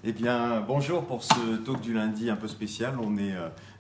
Eh bien, bonjour pour ce talk du lundi un peu spécial. On est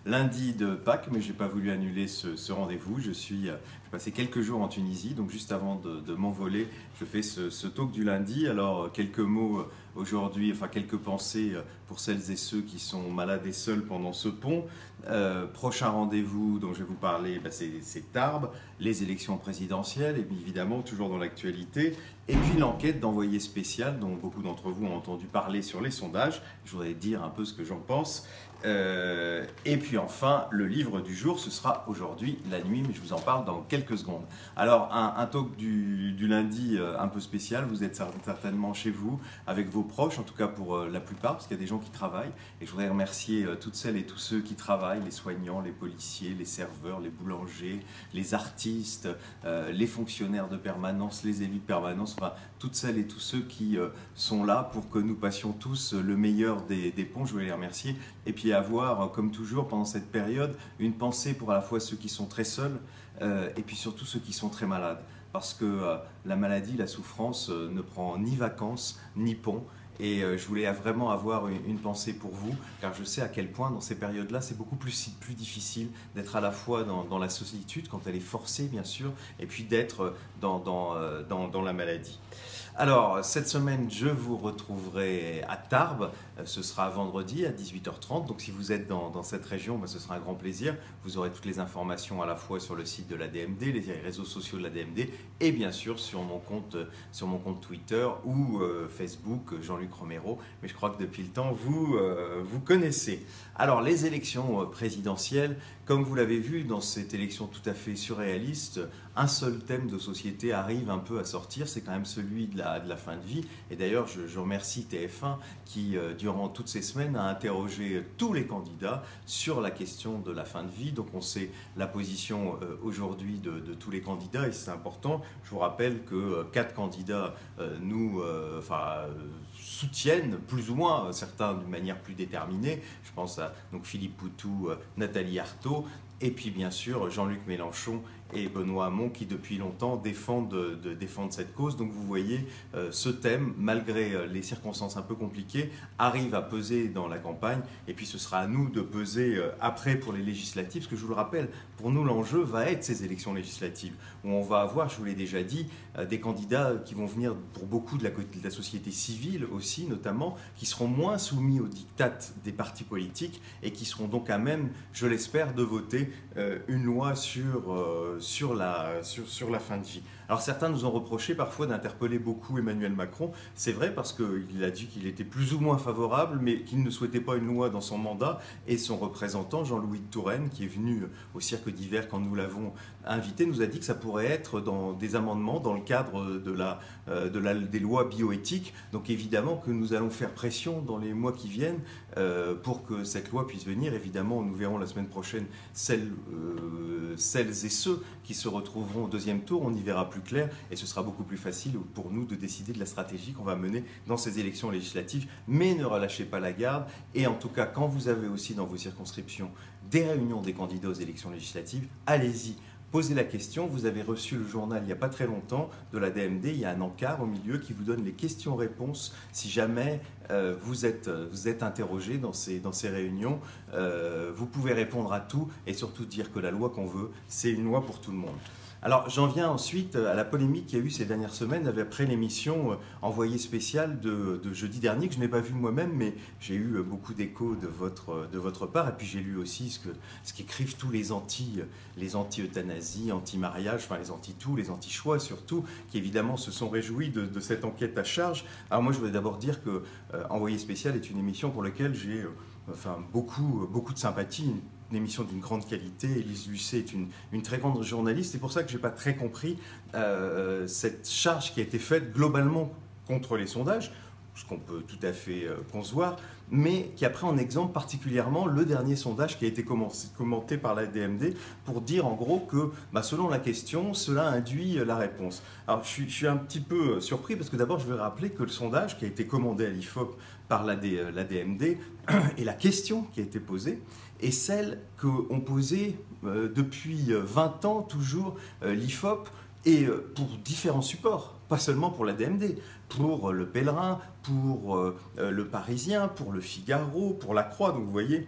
lundi de Pâques, mais je n'ai pas voulu annuler ce rendez-vous. J'ai passé quelques jours en Tunisie, donc juste avant de m'envoler, je fais ce talk du lundi. Alors, quelques mots aujourd'hui, enfin quelques pensées pour celles et ceux qui sont malades et seuls pendant ce pont. Prochain rendez-vous dont je vais vous parler, c'est Tarbes, les élections présidentielles, et bien évidemment toujours dans l'actualité. Et puis l'enquête d'envoyé spécial dont beaucoup d'entre vous ont entendu parler sur les sondages. Je voudrais dire un peu ce que j'en pense. Et puis enfin, le livre du jour, ce sera aujourd'hui la nuit, mais je vous en parle dans quelques secondes. Alors, un talk du lundi un peu spécial. Vous êtes certainement chez vous, avec vos proches, en tout cas pour la plupart, parce qu'il y a des gens qui travaillent. Et je voudrais remercier toutes celles et tous ceux qui travaillent, les soignants, les policiers, les serveurs, les boulangers, les artistes, les fonctionnaires de permanence, les élus de permanence, enfin, toutes celles et tous ceux qui sont là pour que nous passions tous le meilleur des ponts. Je voulais les remercier. Et puis avoir, comme toujours, pendant cette période, une pensée pour à la fois ceux qui sont très seuls et puis surtout ceux qui sont très malades. Parce que la maladie, la souffrance ne prend ni vacances, ni pont. Et je voulais vraiment avoir une pensée pour vous, car je sais à quel point dans ces périodes-là, c'est beaucoup plus difficile d'être à la fois dans la solitude, quand elle est forcée bien sûr, et puis d'être dans la maladie. Alors, cette semaine, je vous retrouverai à Tarbes. Ce sera vendredi à 18h30. Donc, si vous êtes dans cette région, ce sera un grand plaisir. Vous aurez toutes les informations à la fois sur le site de l'ADMD, les réseaux sociaux de l'ADMD, et bien sûr sur mon compte Twitter ou Facebook, Jean-Luc Romero. Mais je crois que depuis le temps, vous connaissez. Alors, les élections présidentielles, comme vous l'avez vu dans cette élection tout à fait surréaliste, un seul thème de société arrive un peu à sortir, c'est quand même celui de la fin de vie. Et d'ailleurs, je remercie TF1 qui, durant toutes ces semaines, a interrogé tous les candidats sur la question de la fin de vie. Donc on sait la position aujourd'hui de tous les candidats et c'est important. Je vous rappelle que 4 candidats soutiennent plus ou moins, certains d'une manière plus déterminée. Je pense à donc, Philippe Poutou, Nathalie Arthaud, et puis bien sûr Jean-Luc Mélenchon et Benoît Hamon qui depuis longtemps défendent cette cause. Donc vous voyez, ce thème, malgré les circonstances un peu compliquées, arrive à peser dans la campagne. Et puis ce sera à nous de peser après pour les législatives, parce que je vous le rappelle, pour nous l'enjeu va être ces élections législatives, où on va avoir, je vous l'ai déjà dit, des candidats qui vont venir pour beaucoup de la société civile aussi, notamment, qui seront moins soumis aux diktats des partis politiques et qui seront donc à même, je l'espère, de voter une loi sur la fin de vie. Alors certains nous ont reproché parfois d'interpeller beaucoup Emmanuel Macron. C'est vrai parce qu'il a dit qu'il était plus ou moins favorable, mais qu'il ne souhaitait pas une loi dans son mandat. Et son représentant, Jean-Louis de Touraine, qui est venu au Cirque d'Hiver quand nous l'avons invité, nous a dit que ça pourrait être dans des amendements dans le cadre des lois bioéthiques. Donc évidemment que nous allons faire pression dans les mois qui viennent pour que cette loi puisse venir. Évidemment, nous verrons la semaine prochaine celles et ceux qui se retrouveront au deuxième tour. On y verra plus clair et ce sera beaucoup plus facile pour nous de décider de la stratégie qu'on va mener dans ces élections législatives. Mais ne relâchez pas la garde et en tout cas, quand vous avez aussi dans vos circonscriptions des réunions des candidats aux élections législatives, allez-y. Posez la question, vous avez reçu le journal il n'y a pas très longtemps de la DMD, il y a un encart au milieu qui vous donne les questions-réponses si jamais vous êtes interrogé dans ces réunions. Vous pouvez répondre à tout et surtout dire que la loi qu'on veut, c'est une loi pour tout le monde. Alors j'en viens ensuite à la polémique qu'il y a eu ces dernières semaines après l'émission Envoyé spécial de jeudi dernier, que je n'ai pas vu moi-même, mais j'ai eu beaucoup d'échos de votre part, et puis j'ai lu aussi ce qu'écrivent tous les anti-euthanasie, anti-mariage, enfin les anti-tout, les anti-choix surtout, qui évidemment se sont réjouis de cette enquête à charge. Alors moi je voudrais d'abord dire que Envoyé spécial est une émission pour laquelle j'ai beaucoup de sympathie, une émission d'une grande qualité. Élise Lucet est une très grande journaliste. C'est pour ça que je n'ai pas très compris cette charge qui a été faite globalement contre les sondages, ce qu'on peut tout à fait concevoir, mais qui a pris en exemple particulièrement le dernier sondage qui a été commenté par la DMD pour dire en gros que selon la question, cela induit la réponse. Alors je suis un petit peu surpris parce que d'abord je vais rappeler que le sondage qui a été commandé à l'IFOP par la DMD et la question qui a été posée est celle qu'ont posée depuis 20 ans toujours l'IFOP et pour différents supports. pas seulement pour la DMD, pour Le Pèlerin, pour Le Parisien, pour Le Figaro, pour La Croix. Donc vous voyez,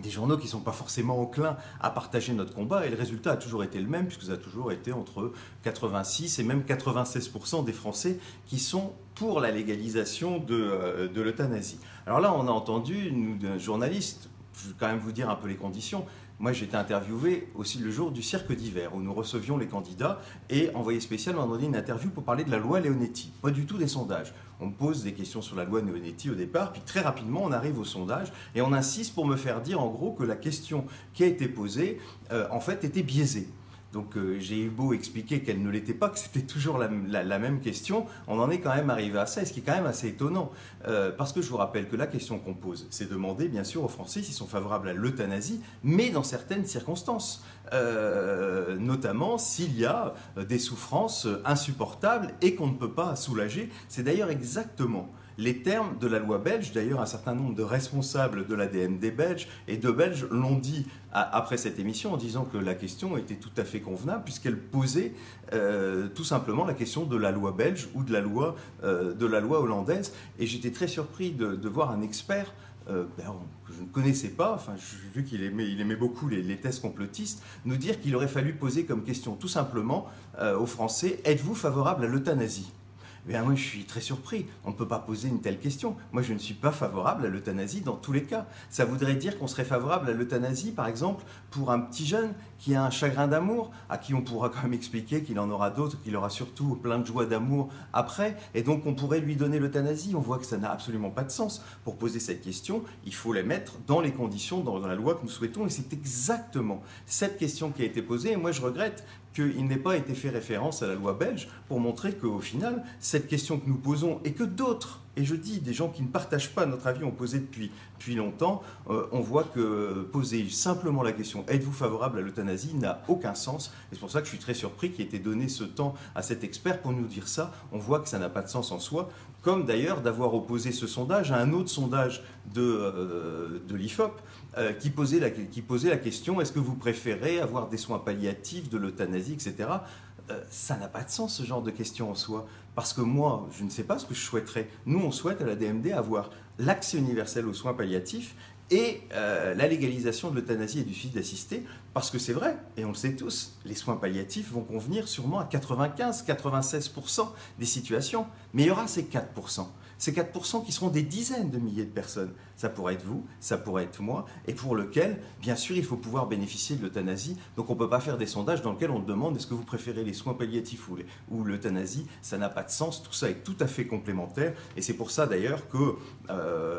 des journaux qui ne sont pas forcément enclins à partager notre combat, et le résultat a toujours été le même, puisque ça a toujours été entre 86 et même 96% des Français qui sont pour la légalisation de l'euthanasie. Alors là, on a entendu, nous, un journaliste, je vais quand même vous dire un peu les conditions. Moi, j'ai été interviewé aussi le jour du cirque d'hiver, où nous recevions les candidats, et envoyé spécial m'a donné une interview pour parler de la loi Leonetti, pas du tout des sondages. On me pose des questions sur la loi Leonetti au départ, puis très rapidement on arrive au sondage, et on insiste pour me faire dire en gros que la question qui a été posée, en fait, était biaisée. Donc j'ai eu beau expliquer qu'elle ne l'était pas, que c'était toujours la même question, on en est quand même arrivé à ça, et ce qui est quand même assez étonnant. Parce que je vous rappelle que la question qu'on pose, c'est demander bien sûr aux Français s'ils sont favorables à l'euthanasie, mais dans certaines circonstances. Notamment s'il y a des souffrances insupportables et qu'on ne peut pas soulager. C'est d'ailleurs exactement les termes de la loi belge. D'ailleurs, un certain nombre de responsables de la DMD belge et de Belges l'ont dit après cette émission en disant que la question était tout à fait convenable puisqu'elle posait tout simplement la question de la loi belge ou de la loi hollandaise. Et j'étais très surpris de voir un expert que je ne connaissais pas, enfin, j'ai vu qu'il aimait beaucoup les thèses complotistes, nous dire qu'il aurait fallu poser comme question tout simplement aux Français: êtes-vous favorable à l'euthanasie ? Eh bien, moi, je suis très surpris. On ne peut pas poser une telle question. Moi, je ne suis pas favorable à l'euthanasie dans tous les cas. Ça voudrait dire qu'on serait favorable à l'euthanasie, par exemple, pour un petit jeune qui a un chagrin d'amour, à qui on pourra quand même expliquer qu'il en aura d'autres, qu'il aura surtout plein de joie d'amour après, et donc on pourrait lui donner l'euthanasie. On voit que ça n'a absolument pas de sens. Pour poser cette question, il faut la mettre dans les conditions, dans la loi que nous souhaitons, et c'est exactement cette question qui a été posée. Et moi, je regrette qu'il n'ait pas été fait référence à la loi belge pour montrer qu'au final, cette question que nous posons et que d'autres, et je dis des gens qui ne partagent pas notre avis, ont posé depuis longtemps, on voit que poser simplement la question « êtes-vous favorable à l'euthanasie » n'a aucun sens. Et c'est pour ça que je suis très surpris qu'il ait été donné ce temps à cet expert pour nous dire ça. On voit que ça n'a pas de sens en soi, comme d'ailleurs d'avoir opposé ce sondage à un autre sondage de l'IFOP qui posait la question « est-ce que vous préférez avoir des soins palliatifs, de l'euthanasie, etc. » Ça n'a pas de sens, ce genre de question en soi. Parce que moi, je ne sais pas ce que je souhaiterais. Nous, on souhaite à la DMD avoir l'accès universel aux soins palliatifs et la légalisation de l'euthanasie et du suicide assisté, parce que c'est vrai, et on le sait tous, les soins palliatifs vont convenir sûrement à 95-96% des situations, mais il y aura ces 4%. Ces 4% qui seront des dizaines de milliers de personnes. Ça pourrait être vous, ça pourrait être moi, et pour lequel, bien sûr, il faut pouvoir bénéficier de l'euthanasie. Donc on ne peut pas faire des sondages dans lesquels on demande est-ce que vous préférez les soins palliatifs ou l'euthanasie. Ça n'a pas de sens, tout ça est tout à fait complémentaire. Et c'est pour ça d'ailleurs que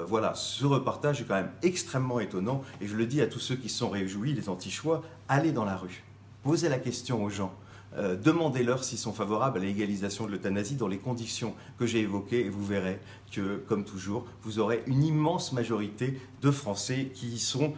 voilà, ce reportage est quand même extrêmement étonnant. Et je le dis à tous ceux qui se sont réjouis, les anti-choix, allez dans la rue, posez la question aux gens. Demandez-leur s'ils sont favorables à la légalisation de l'euthanasie dans les conditions que j'ai évoquées et vous verrez que, comme toujours, vous aurez une immense majorité de Français qui y sont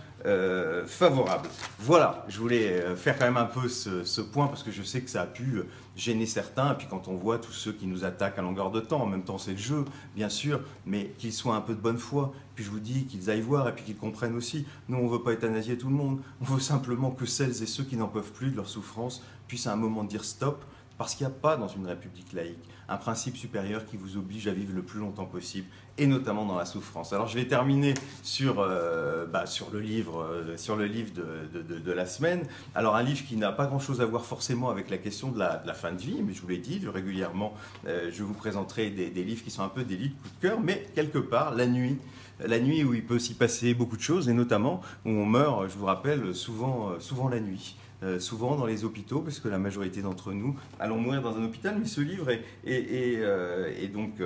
favorables. Voilà, je voulais faire quand même un peu ce point parce que je sais que ça a pu gêner certains, et puis quand on voit tous ceux qui nous attaquent à longueur de temps, en même temps c'est le jeu, bien sûr, mais qu'ils soient un peu de bonne foi, puis je vous dis qu'ils aillent voir et puis qu'ils comprennent aussi, nous on ne veut pas euthanasier tout le monde, on veut simplement que celles et ceux qui n'en peuvent plus de leur souffrance puissent à un moment dire stop, parce qu'il n'y a pas dans une république laïque un principe supérieur qui vous oblige à vivre le plus longtemps possible, et notamment dans la souffrance. Alors je vais terminer sur le livre de la semaine. Alors un livre qui n'a pas grand-chose à voir forcément avec la question de la fin de vie, mais je vous l'ai dit, régulièrement je vous présenterai des livres qui sont un peu des livres coup de cœur, mais quelque part, la nuit où il peut s'y passer beaucoup de choses, et notamment où on meurt, je vous rappelle, souvent la nuit. Souvent dans les hôpitaux, parce que la majorité d'entre nous allons mourir dans un hôpital, mais ce livre est donc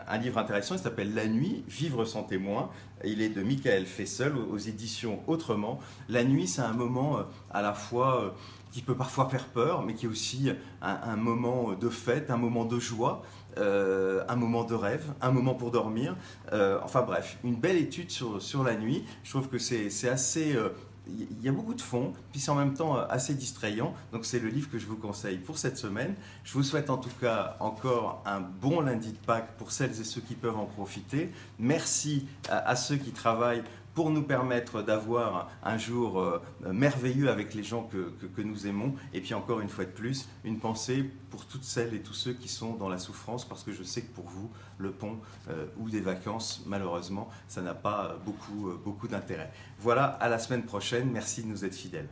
un livre intéressant, il s'appelle La nuit, vivre sans témoin, il est de Michael Fessel aux éditions Autrement. La nuit, c'est un moment à la fois qui peut parfois faire peur, mais qui est aussi un moment de fête, un moment de joie, un moment de rêve, un moment pour dormir, enfin bref, une belle étude sur la nuit. Je trouve que c'est assez... il y a beaucoup de fond, puis c'est en même temps assez distrayant. Donc c'est le livre que je vous conseille pour cette semaine. Je vous souhaite en tout cas encore un bon lundi de Pâques pour celles et ceux qui peuvent en profiter. Merci à ceux qui travaillent pour nous permettre d'avoir un jour merveilleux avec les gens que nous aimons. Et puis encore une fois de plus, une pensée pour toutes celles et tous ceux qui sont dans la souffrance, parce que je sais que pour vous, le pont ou des vacances, malheureusement, ça n'a pas beaucoup d'intérêt. Voilà, à la semaine prochaine. Merci de nous être fidèles.